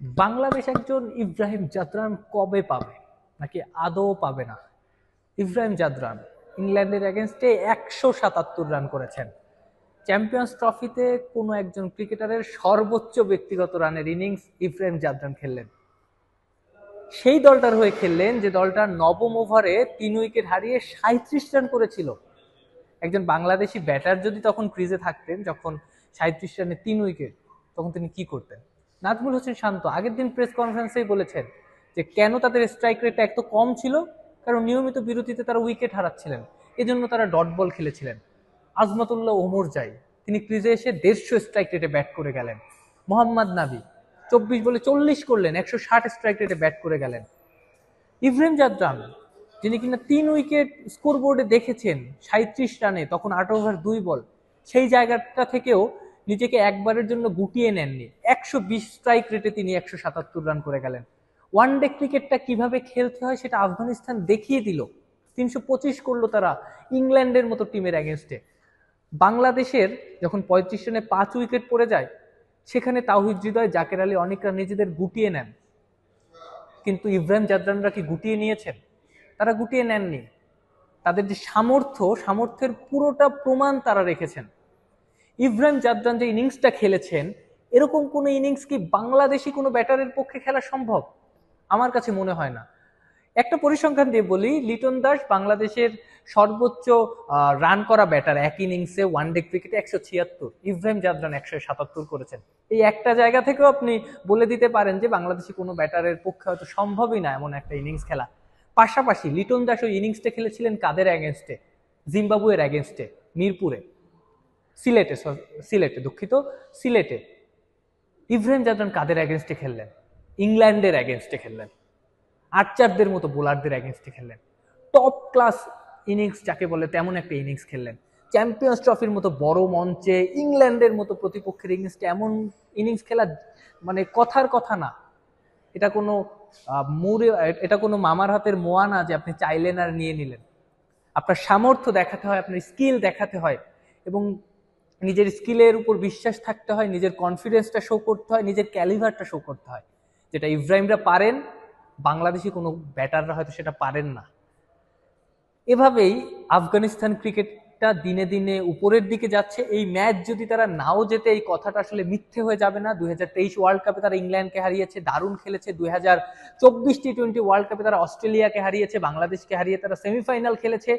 বাংলাদেশ একজন ইব্রাহিম জাদরান কবে পাবে নাকি আদৌ পাবে না? ইব্রাহিম জাদরান ইংল্যান্ডের এগেনস্টে 177 রান করেছেন। চ্যাম্পিয়ন্স ট্রফিতে কোনো একজন ক্রিকেটারের সর্বোচ্চ ব্যক্তিগত রানের ইনিংস ইব্রাহিম জাদরান খেললেন। সেই দলটার হয়ে খেললেন যে দলটা নবম ওভারে 3 উইকেট হারিয়ে 37 রান করেছিল। একজন বাংলাদেশি ব্যাটার যদি তখন ক্রিজে থাকতেন, যখন 37 রানে 3 উইকেট, তখন তিনি কি করতেন? নাজমুল হোসেন শান্ত আগের দিন প্রেস কনফারেন্সেই বলেছেন যে কেন তাদের স্ট্রাইক রেটটা এত কম ছিল, কারণ নিয়মিত বিরতিতে তারা উইকেট হারাচ্ছিলেন, এজন্য তারা ডট বল খেলেছিলেন। আজমতুল্লাহ ওমর জাই তিনি ক্রিজে এসে 150 স্ট্রাইক রেটে ব্যাট করে গেলেন। মোহাম্মদ নাবি 24 বলে 40 করলেন, 160 স্ট্রাইক রেটে ব্যাট করে গেলেন। ইব্রাহিম জাদরান যিনি কিনা 3 উইকেট স্কোরবোর্ডে দেখেছেন 37 রানে, তখন 8 ওভার 2 বল, সেই জায়গাটা থেকেও নিজেকে একবারের জন্য গুটিয়ে নেননি। 120 স্ট্রাইক রেটে তিনি 177 রান করে গেলেন। ওয়ানডে ক্রিকেটটা কিভাবে খেলতে হয় সেটা আফগানিস্তান দেখিয়ে দিল। 325 করলো তারা ইংল্যান্ডের মতো টিমের এগেনস্টে। বাংলাদেশের যখন 35 রানে 5 উইকেট পড়ে যায়, সেখানে তাওহিদ হৃদয়, জাকের আলী অনেকরা নিজেদের গুটিয়ে নেন, কিন্তু ইব্রাহিম জাদরানরা কি গুটিয়ে নিয়েছেন? তারা গুটিয়ে নেননি। তাদের যে সামর্থ্যের পুরোটা প্রমাণ তারা রেখেছেন। ইব্রাহিম জাদরান যে ইনিংসটা খেলেছেন, এরকম কোনো ইনিংস কি বাংলাদেশি কোনো ব্যাটারের পক্ষে খেলা সম্ভব? আমার কাছে মনে হয় না। একটা পরিসংখ্যান দিয়ে বলি, লিটন দাস বাংলাদেশের সর্বোচ্চ রান করা ব্যাটার এক ইনিংসে ওয়ানডে ক্রিকেটে 176, ইব্রাহিম জাদরান 177 করেছেন। এই একটা জায়গা থেকেও আপনি বলে দিতে পারেন যে বাংলাদেশি কোনো ব্যাটারের পক্ষে হয়তো সম্ভবই না এমন একটা ইনিংস খেলা। পাশাপাশি লিটন দাস ওই ইনিংসটা খেলেছিলেন কাদের এগেনস্টে? জিম্বাবুয়ের এগেনস্টে, মিরপুরে, সিলেটে। ইব্রাহিম জাদরান কাদের এগেনস্টে খেললেন? ইংল্যান্ডের এগেনস্টে খেললেন। আর্চারদের মতো বোলারদের এগেনস্টে খেললেন। টপ ক্লাস ইনিংস যাকে বলে তেমন একটা ইনিংস খেললেন। চ্যাম্পিয়ন্স ট্রফির মতো বড় মঞ্চে ইংল্যান্ডের মতো প্রতিপক্ষের এগেনস্টে এমন ইনিংস খেলা মানে কথার কথা না। এটা কোনো এটা কোনো মামার হাতের মোয়া না যে আপনি চাইলেন আর নিয়ে নিলেন। আপনার সামর্থ্য দেখাতে হয়, আপনার স্কিল দেখাতে হয়, এবং নিজের স্কিলের উপর বিশ্বাস থাকতে হয়, নিজের কনফিডেন্সটা শো করতে হয়, নিজের ক্যালিভারটা শো করতে হয়, যেটা ইব্রাহিমরা পারেন, বাংলাদেশি কোনো ব্যাটাররা হয়তো সেটা পারেন না। এভাবেই আফগানিস্তান ক্রিকেটটা দিনে দিনে উপরের দিকে যাচ্ছে। এই ম্যাচ যদি তারা নাও জেতে, এই কথাটা আসলে মিথ্যে হয়ে যাবে না। 2023 ওয়ার্ল্ড কাপে তারা ইংল্যান্ডকে হারিয়েছে, দারুণ খেলেছে। 2024 টি20 ওয়ার্ল্ড কাপে তারা অস্ট্রেলিয়াকে হারিয়েছে, বাংলাদেশকে হারিয়ে তারা সেমিফাইনাল খেলেছে।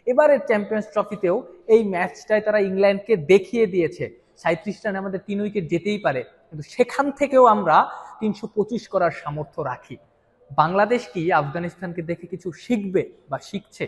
এবারের চ্যাম্পিয়ন্স ট্রফিতেও এই ম্যাচটায় তারা ইংল্যান্ডকে দেখিয়ে দিয়েছে 37 রানে আমাদের 3 উইকেট যেতেই পারে, কিন্তু সেখান থেকেও আমরা 325 করার সামর্থ্য রাখি। বাংলাদেশ কি আফগানিস্তানকে দেখে কিছু শিখবে বা শিখছে?